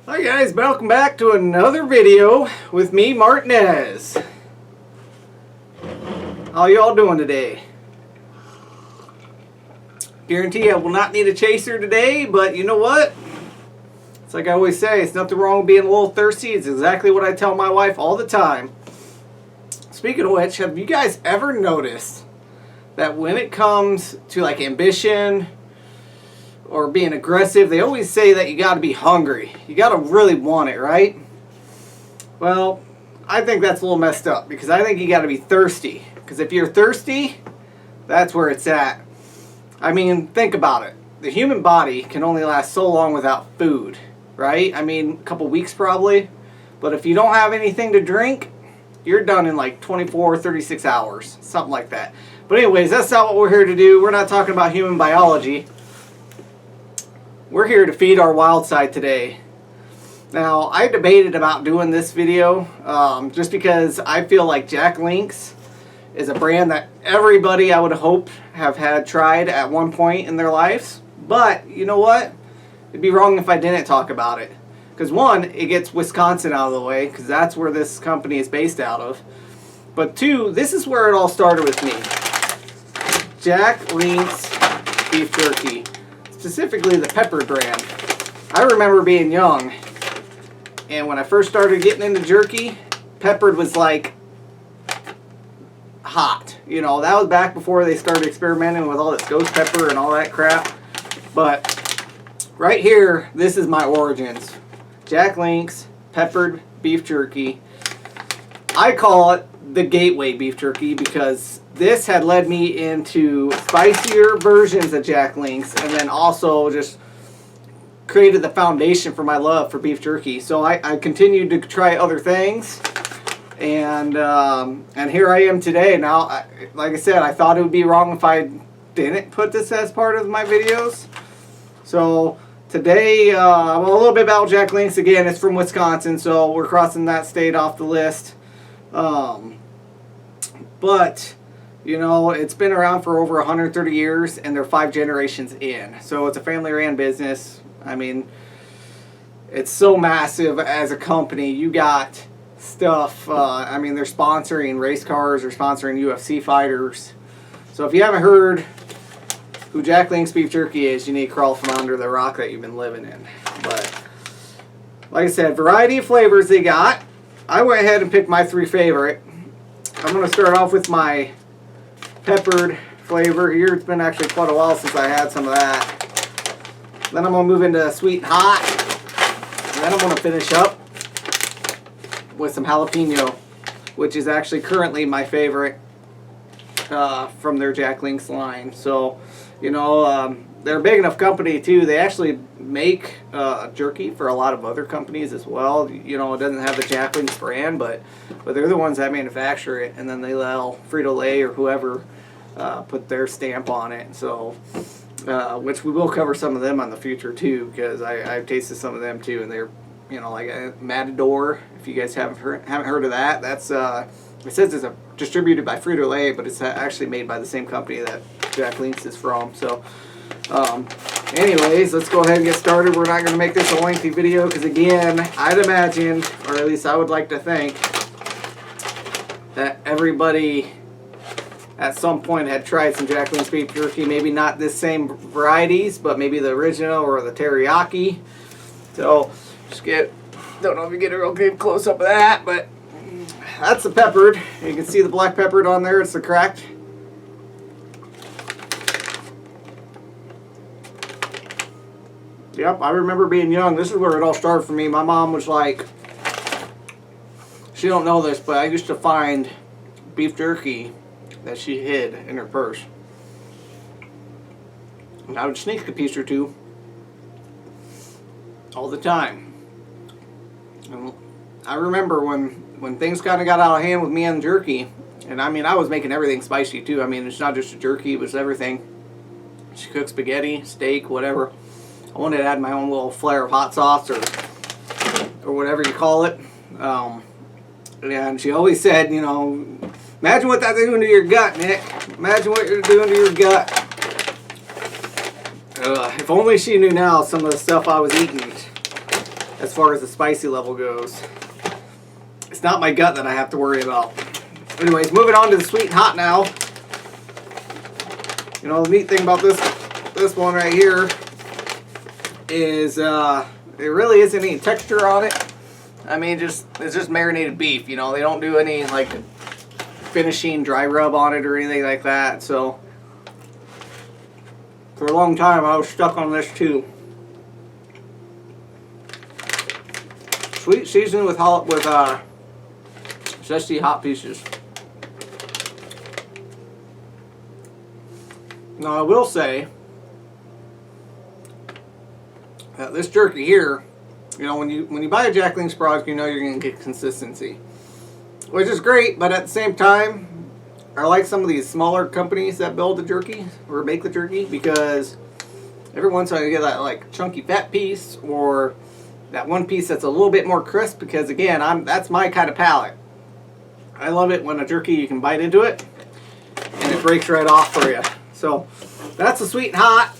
Hi guys, welcome back to another video with me, Martinez. How y'all doing today? Guarantee I will not need a chaser today, but you know what? It's like I always say, it's nothing wrong with being a little thirsty. It's exactly what I tell my wife all the time. Speaking of which, have you guys ever noticed that when it comes to like ambition or being aggressive, they always say that you got to be hungry. You got to really want it, right? Well, I think that's a little messed up because I think you got to be thirsty. Because if you're thirsty, that's where it's at. I mean, think about it. The human body can only last so long without food, right? I mean, a couple weeks probably. But if you don't have anything to drink, you're done in like 24 or 36 hours, something like that. But anyways, that's not what we're here to do. We're not talking about human biology. We're here to feed our wild side today. Now, I debated about doing this video just because I feel like Jack Link's is a brand that everybody I would hope have had tried at one point in their lives. But, you know what? It'd be wrong if I didn't talk about it. Because one, it gets Wisconsin out of the way, because that's where this company is based out of. But two, this is where it all started with me. Jack Link's beef jerky. Specifically the peppered brand. I remember being young, and when I first started getting into jerky, peppered was like hot. You know, that was back before they started experimenting with all this ghost pepper and all that crap. But right here, this is my origins. Jack Link's peppered beef jerky. I call it the gateway beef jerky because this had led me into spicier versions of Jack Link's, and then also just created the foundation for my love for beef jerky. So I continued to try other things, and here I am today. Now, like I said, I thought it would be wrong if I didn't put this as part of my videos. So today, well, a little bit about Jack Link's. Again, it's from Wisconsin, so we're crossing that state off the list. But you know, it's been around for over 130 years, and they're 5 generations in. So it's a family-ran business. I mean, it's so massive as a company. You got stuff, I mean, they're sponsoring race cars, they're sponsoring UFC fighters. So if you haven't heard who Jack Link's beef jerky is, you need to crawl from under the rock that you've been living in. But like I said, variety of flavors they got. I went ahead and picked my 3 favorite. I'm going to start off with my peppered flavor here. It's been actually quite a while since I had some of that. Then I'm going to move into sweet and hot. And then I'm going to finish up with some jalapeno, which is actually currently my favorite from their Jack Link's line. So, you know, they're a big enough company too. They actually make jerky for a lot of other companies as well. You know, it doesn't have the Jack Link's brand, but they're the ones that manufacture it, and then they allow Frito-Lay or whoever put their stamp on it. So, which we will cover some of them on the future too, because I've tasted some of them too, and they're, you know, like Matador. If you guys haven't heard of that, that's it says it's distributed by Frito-Lay, but it's actually made by the same company that Jack Link's is from. So, anyways, let's go ahead and get started. We're not going to make this a lengthy video because, again, I'd imagine, or at least I would like to think, that everybody at some point had tried some Jack Link's beef jerky. Maybe not this same varieties, but maybe the original or the teriyaki. So, just don't know if you get a real good close-up of that, but that's the peppered. You can see the black peppered on there. It's the cracked. Yep, I remember being young. This is where it all started for me. My mom was like, she don't know this, but I used to find beef jerky that she hid in her purse. And I would sneak a piece or two all the time. And I remember when things kind of got out of hand with me and jerky, and I mean, I was making everything spicy too. I mean, it's not just a jerky, it was everything. She cooked spaghetti, steak, whatever. I wanted to add my own little flair of hot sauce or whatever you call it. And she always said, you know, imagine what that's doing to your gut, Nick. Imagine what you're doing to your gut. If only she knew now some of the stuff I was eating. as far as the spicy level goes. It's not my gut that I have to worry about. Anyways, moving on to the sweet and hot now. You know, the neat thing about this one right here is there really isn't any texture on it. I mean, it's just marinated beef. You know, they don't do any like finishing dry rub on it or anything like that. So for a long time I was stuck on this too. Sweet seasoning with zesty hot pieces. Now I will say that this jerky here, you know, when you buy a Jack Link's product, you know you're going to get consistency, which is great. But at the same time, I like some of these smaller companies that build the jerky or make the jerky, because every once in a while you get that like chunky fat piece or that one piece that's a little bit more crisp. Because again, that's my kind of palate. I love it when a jerky you can bite into it and it breaks right off for you. So that's the sweet and hot.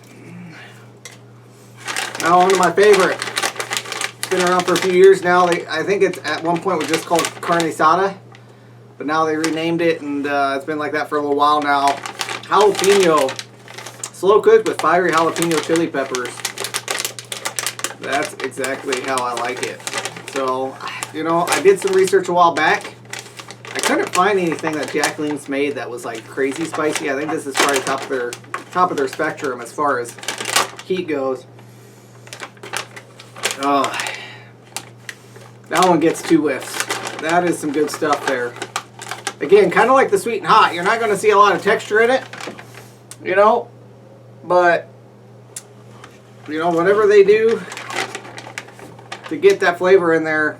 Now on to my favorite. It's been around for a few years now. I think it's at one point was just called Carne Sauna, but now they renamed it, and it's been like that for a little while now. Jalapeno, slow cooked with fiery jalapeno chili peppers. That's exactly how I like it. So, you know, I did some research a while back. I couldn't find anything that Jack Link's made that was like crazy spicy. I think this is probably top of their spectrum as far as heat goes. Oh, that one gets 2 whiffs. That is some good stuff there. Again, kind of like the sweet and hot. You're not going to see a lot of texture in it, you know, but you know, whatever they do to get that flavor in there,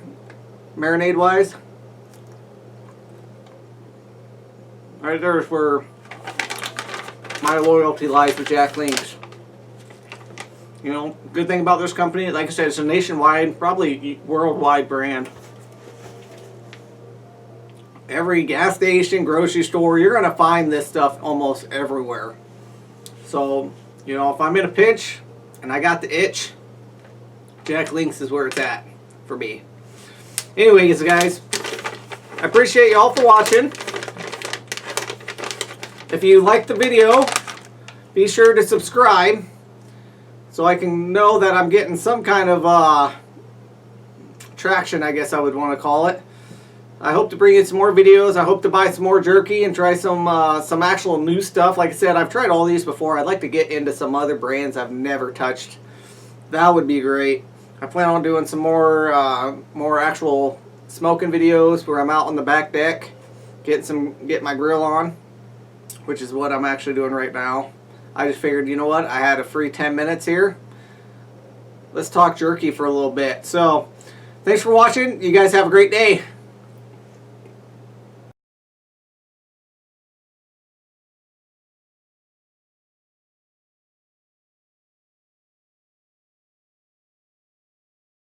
marinade wise, right there is where my loyalty lies with Jack Link's. You know, good thing about this company, like I said, it's a nationwide, probably worldwide brand. Every gas station, grocery store, you're going to find this stuff almost everywhere. So, you know, if I'm in a pinch and I got the itch, Jack Link's is where it's at for me. Anyways, guys, I appreciate you all for watching. If you liked the video, be sure to subscribe so I can know that I'm getting some kind of traction, I guess I would want to call it. I hope to bring you some more videos. I hope to buy some more jerky and try some actual new stuff. Like I said, I've tried all these before. I'd like to get into some other brands I've never touched. That would be great. I plan on doing some more actual smoking videos where I'm out on the back deck, get my grill on, which is what I'm actually doing right now. I just figured, you know what, I had a free 10 minutes here. Let's talk jerky for a little bit. So, thanks for watching. You guys have a great day.